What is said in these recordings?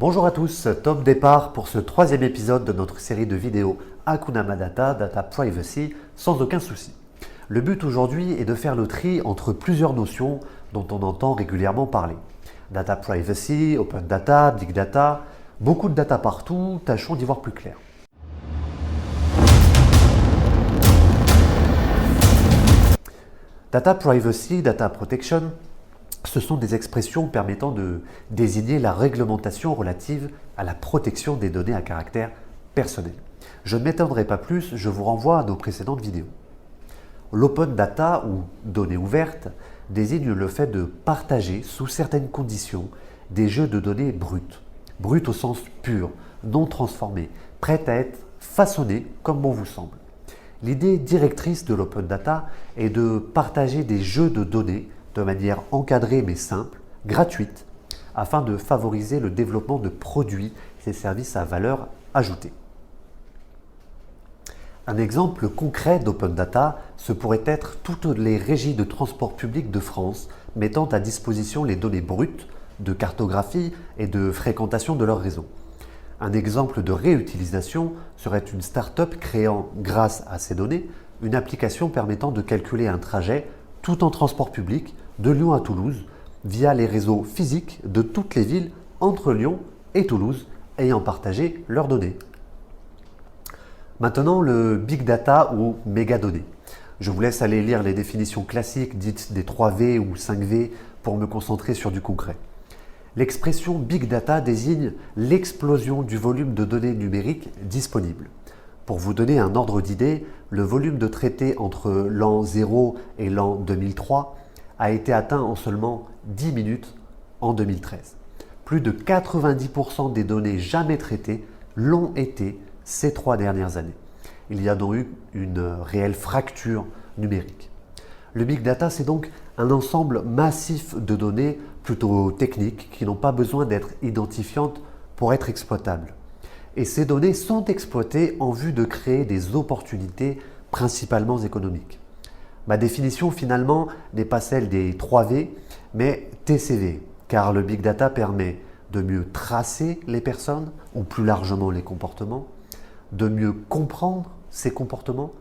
Bonjour à tous, top départ pour ce troisième épisode de notre série de vidéos Hakuna Matata, Data Privacy, sans aucun souci. Le but aujourd'hui est de faire le tri entre plusieurs notions dont on entend régulièrement parler. Data Privacy, Open Data, Big Data, beaucoup de data partout, tâchons d'y voir plus clair. Data Privacy, Data Protection, ce sont des expressions permettant de désigner la réglementation relative à la protection des données à caractère personnel. Je ne m'étendrai pas plus, je vous renvoie à nos précédentes vidéos. L'open data ou données ouvertes désigne le fait de partager sous certaines conditions des jeux de données brutes. Brutes au sens pur, non transformées, prêtes à être façonnées comme bon vous semble. L'idée directrice de l'open data est de partager des jeux de données de manière encadrée mais simple, gratuite, afin de favoriser le développement de produits et services à valeur ajoutée. Un exemple concret d'open data, ce pourrait être toutes les régies de transport public de France mettant à disposition les données brutes de cartographie et de fréquentation de leur réseau. Un exemple de réutilisation serait une start-up créant, grâce à ces données, une application permettant de calculer un trajet tout en transport public de Lyon à Toulouse via les réseaux physiques de toutes les villes entre Lyon et Toulouse ayant partagé leurs données. Maintenant, le Big Data ou mégadonnées. Je vous laisse aller lire les définitions classiques dites des 3V ou 5V pour me concentrer sur du concret. L'expression Big Data désigne l'explosion du volume de données numériques disponibles. Pour vous donner un ordre d'idée, le volume de traités entre l'an 0 et l'an 2003 a été atteint en seulement 10 minutes en 2013. Plus de 90% des données jamais traitées l'ont été ces 3 dernières années. Il y a donc eu une réelle fracture numérique. Le Big Data, c'est donc un ensemble massif de données plutôt techniques qui n'ont pas besoin d'être identifiantes pour être exploitables. Et ces données sont exploitées en vue de créer des opportunités principalement économiques. Ma définition finalement n'est pas celle des 3V, mais TCV, car le Big Data permet de mieux tracer les personnes ou plus largement les comportements, de mieux comprendre ces comportements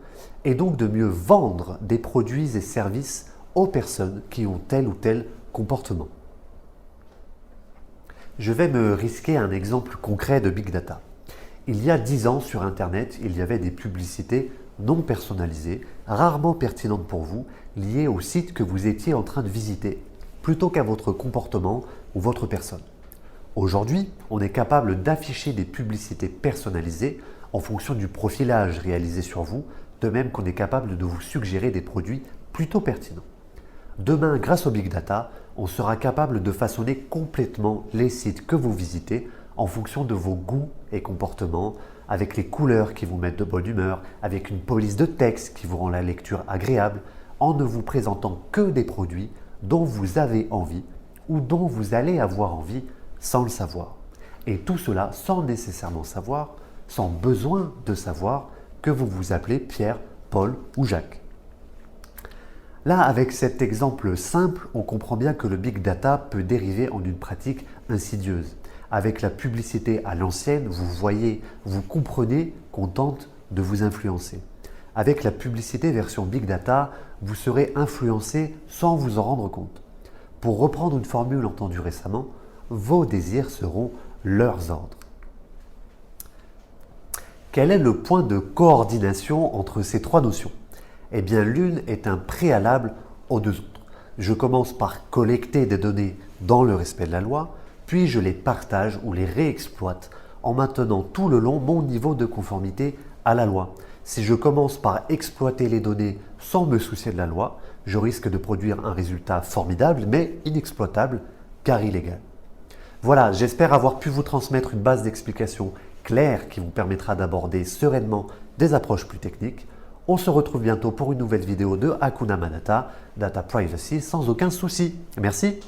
et donc de mieux vendre des produits et services aux personnes qui ont tel ou tel comportement. Je vais me risquer un exemple concret de Big Data. Il y a 10 ans sur Internet, il y avait des publicités non personnalisées, rarement pertinentes pour vous, liées au site que vous étiez en train de visiter, plutôt qu'à votre comportement ou votre personne. Aujourd'hui, on est capable d'afficher des publicités personnalisées en fonction du profilage réalisé sur vous, de même qu'on est capable de vous suggérer des produits plutôt pertinents. Demain, grâce au Big Data, on sera capable de façonner complètement les sites que vous visitez en fonction de vos goûts et comportements, avec les couleurs qui vous mettent de bonne humeur, avec une police de texte qui vous rend la lecture agréable, en ne vous présentant que des produits dont vous avez envie ou dont vous allez avoir envie sans le savoir. Et tout cela sans nécessairement savoir, sans besoin de savoir que vous vous appelez Pierre, Paul ou Jacques. Là, avec cet exemple simple, on comprend bien que le Big Data peut dériver en une pratique insidieuse. Avec la publicité à l'ancienne, vous voyez, vous comprenez qu'on tente de vous influencer. Avec la publicité version Big Data, vous serez influencé sans vous en rendre compte. Pour reprendre une formule entendue récemment, vos désirs seront leurs ordres. Quel est le point de coordination entre ces 3 notions? Eh bien, l'une est un préalable aux 2 autres. Je commence par collecter des données dans le respect de la loi, puis je les partage ou les réexploite en maintenant tout le long mon niveau de conformité à la loi. Si je commence par exploiter les données sans me soucier de la loi, je risque de produire un résultat formidable mais inexploitable car illégal. Voilà, j'espère avoir pu vous transmettre une base d'explication claire qui vous permettra d'aborder sereinement des approches plus techniques. On se retrouve bientôt pour une nouvelle vidéo de Hakuna Matata, Data Privacy sans aucun souci. Merci.